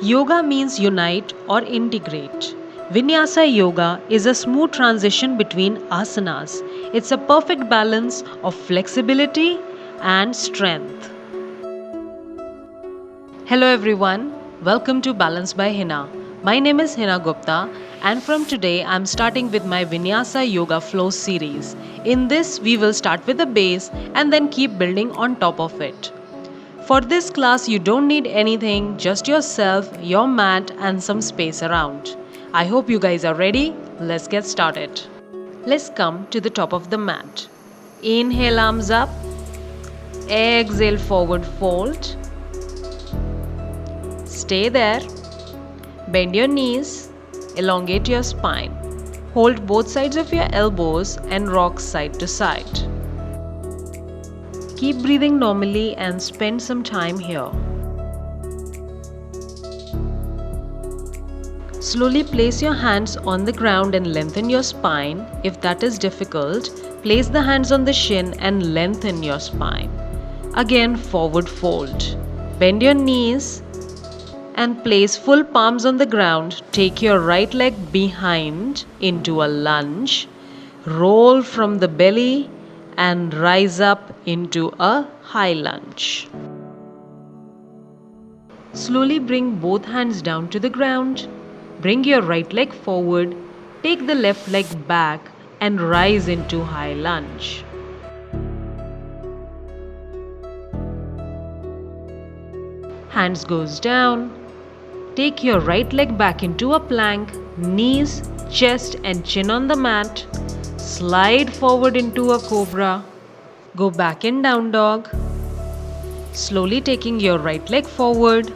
Yoga means unite or integrate. Vinyasa yoga is a smooth transition between asanas. It's a perfect balance of flexibility and strength. Hello everyone, welcome to Balance by Hina. My name is Hina Gupta and from today I'm starting with my Vinyasa Yoga Flow series. In this we will start with the base and then keep building on top of it. For this class you don't need anything, just yourself, your mat and some space around. I hope you guys are ready. Let's get started. Let's come to the top of the mat. Inhale, arms up. Exhale, forward fold. Stay there. Bend your knees. Elongate your spine. Hold both sides of your elbows and rock side to side. Keep breathing normally and spend some time here. Slowly place your hands on the ground and lengthen your spine. If that is difficult, place the hands on the shin and lengthen your spine. Again, forward fold. Bend your knees and place full palms on the ground. Take your right leg behind into a lunge. Roll from the belly and rise up into a high lunge. Slowly bring both hands down to the ground. Bring your right leg forward. Take the left leg back and rise into high lunge. Hands goes down. Take your right leg back into a plank. Knees, chest and chin on the mat. Slide forward into a cobra. Go back in down dog. Slowly taking your right leg forward.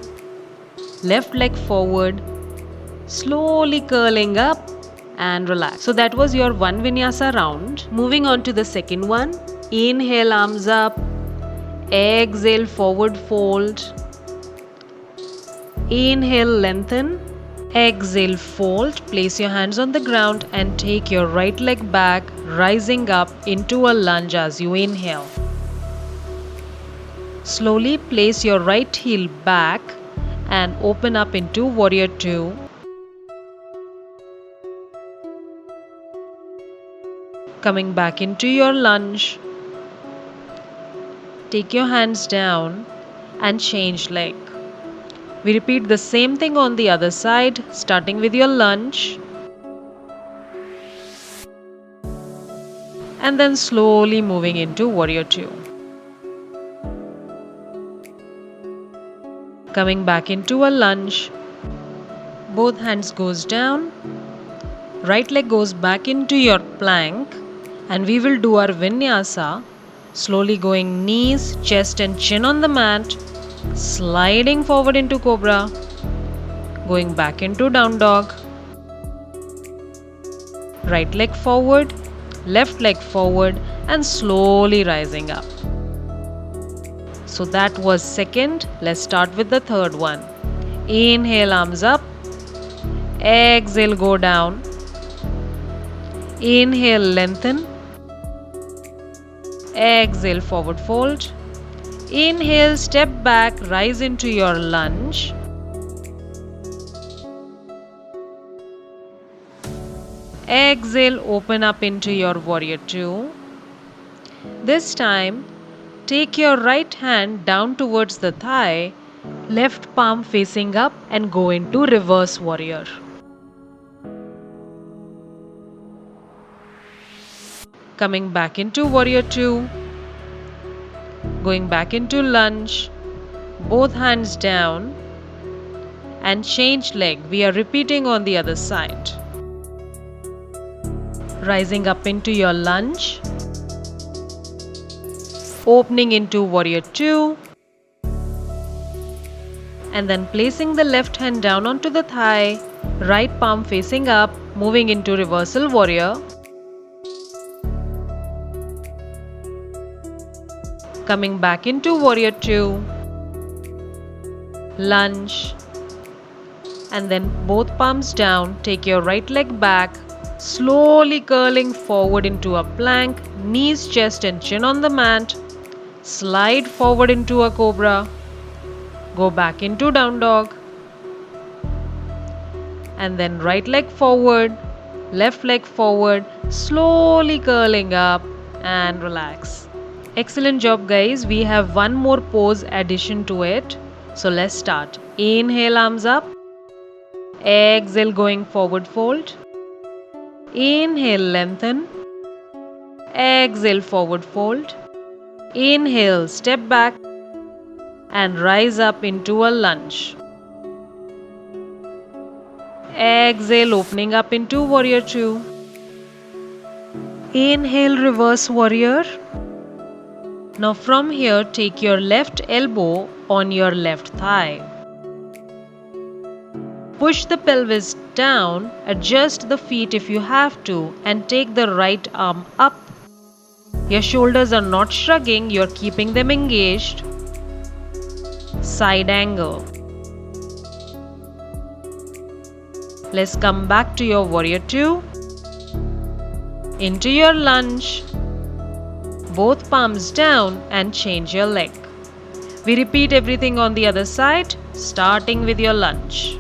Left leg forward. Slowly curling up and relax. So that was your one vinyasa round. Moving on to the second one. Inhale, arms up. Exhale, forward fold. Inhale, lengthen. Exhale, fold. Place your hands on the ground and take your right leg back, rising up into a lunge as you inhale. Slowly place your right heel back and open up into Warrior Two. Coming back into your lunge. Take your hands down and change leg. We repeat the same thing on the other side, starting with your lunge. And then slowly moving into Warrior Two. Coming back into a lunge. Both hands goes down. Right leg goes back into your plank. And we will do our vinyasa. Slowly going knees, chest and chin on the mat. Sliding forward into cobra. Going back into down dog. Right leg forward. Left leg forward and slowly rising up. So that was second. Let's start with the third one. Inhale, arms up. Exhale, go down. Inhale, lengthen. Exhale, forward fold. Inhale, step back, rise into your lunge. Exhale, open up into your Warrior Two. This time, take your right hand down towards the thigh, left palm facing up and go into Reverse Warrior. Coming back into Warrior Two. Going back into lunge. Both hands down. And change leg. We are repeating on the other side. Rising up into your lunge. Opening into Warrior Two. And then placing the left hand down onto the thigh. Right palm facing up. Moving into Reversal Warrior. Coming back into Warrior Two. Lunge. And then both palms down. Take your right leg back. Slowly curling forward into a plank. Knees, chest and chin on the mat. Slide forward into a cobra. Go back into down dog. and then right leg forward, left leg forward, slowly curling up and relax. Excellent job, guys. We have one more pose addition to it. So let's start. Inhale, arms up. Exhale, going forward fold. Inhale, lengthen. Exhale, forward fold. Inhale, step back and rise up into a lunge. Exhale, opening up into warrior two. Inhale, reverse warrior. Now from here, take your left elbow on your left thigh. Push the pelvis down, adjust the feet if you have to, and take the right arm up. Your shoulders are not shrugging, you're keeping them engaged. Side angle. Let's come back to your warrior two. Into your lunge. Both palms down and change your leg. We repeat everything on the other side, starting with your lunge.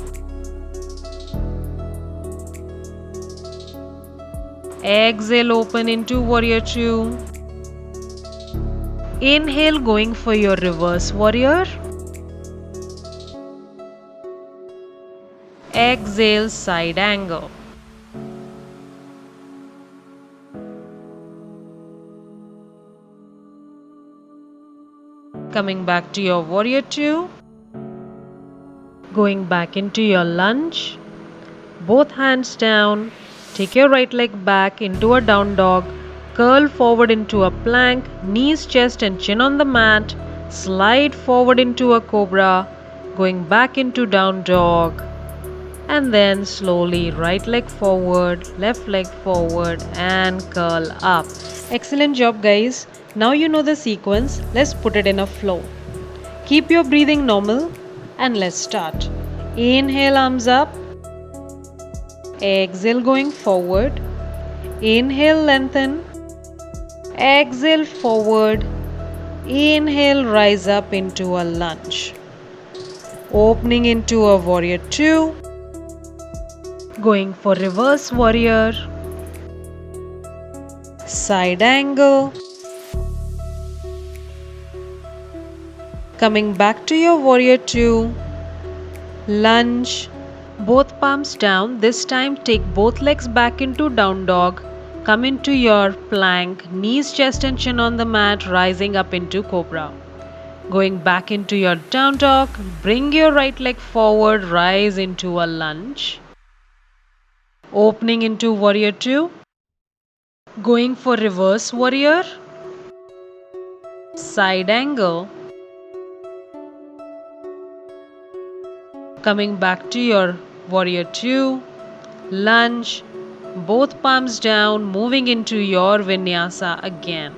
Exhale, open into warrior two. Inhale, going for your reverse warrior. Exhale, side angle. Coming back to your warrior two. Going back into your lunge. Both hands down. Take your right leg back into a down dog. Curl forward into a plank. Knees, chest and chin on the mat. Slide forward into a cobra. Going back into down dog. And then slowly right leg forward, left leg forward and curl up. Excellent job, guys. Now you know the sequence. Let's put it in a flow. Keep your breathing normal and let's start. Inhale, arms up. Exhale, going forward. Inhale, lengthen. Exhale, forward. Inhale, rise up into a lunge. Opening into a warrior two. Going for reverse warrior. Side angle. Coming back to your warrior two. Lunge. Both palms down. This time take both legs back into down dog. Come into your plank. Knees, chest and chin on the mat. Rising up into cobra. Going back into your down dog. Bring your right leg forward. Rise into a lunge. Opening into warrior two. Going for reverse warrior. Side angle. Coming back to your warrior two. Lunge. Both palms down, moving into your vinyasa again.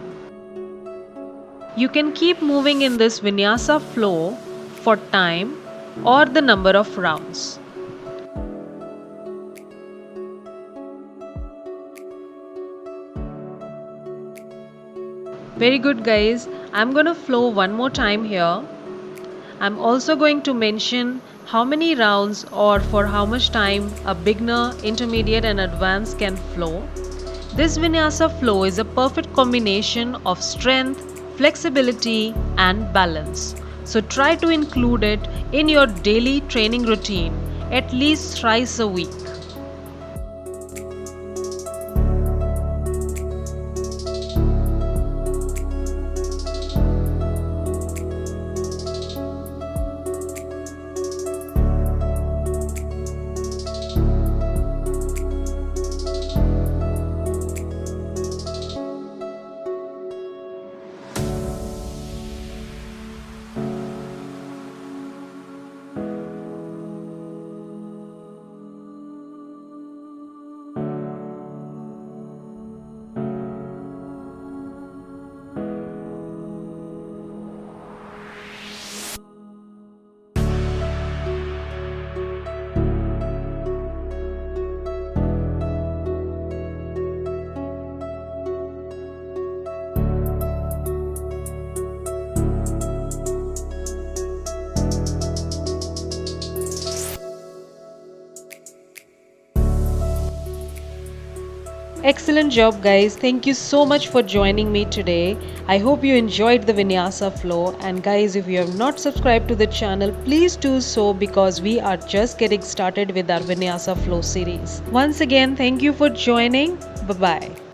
You can keep moving in this vinyasa flow for time or the number of rounds. Very good, guys. I'm going to flow one more time here. I'm also going to mention how many rounds or for how much time a beginner, intermediate and advanced can flow. This vinyasa flow is a perfect combination of strength, flexibility and balance. So try to include it in your daily training routine at least thrice a week. Excellent job, guys. Thank you so much for joining me today. I hope you enjoyed the Vinyasa flow. And guys, if you have not subscribed to the channel, please do so because we are just getting started with our Vinyasa flow series. Once again, thank you for joining. Bye bye.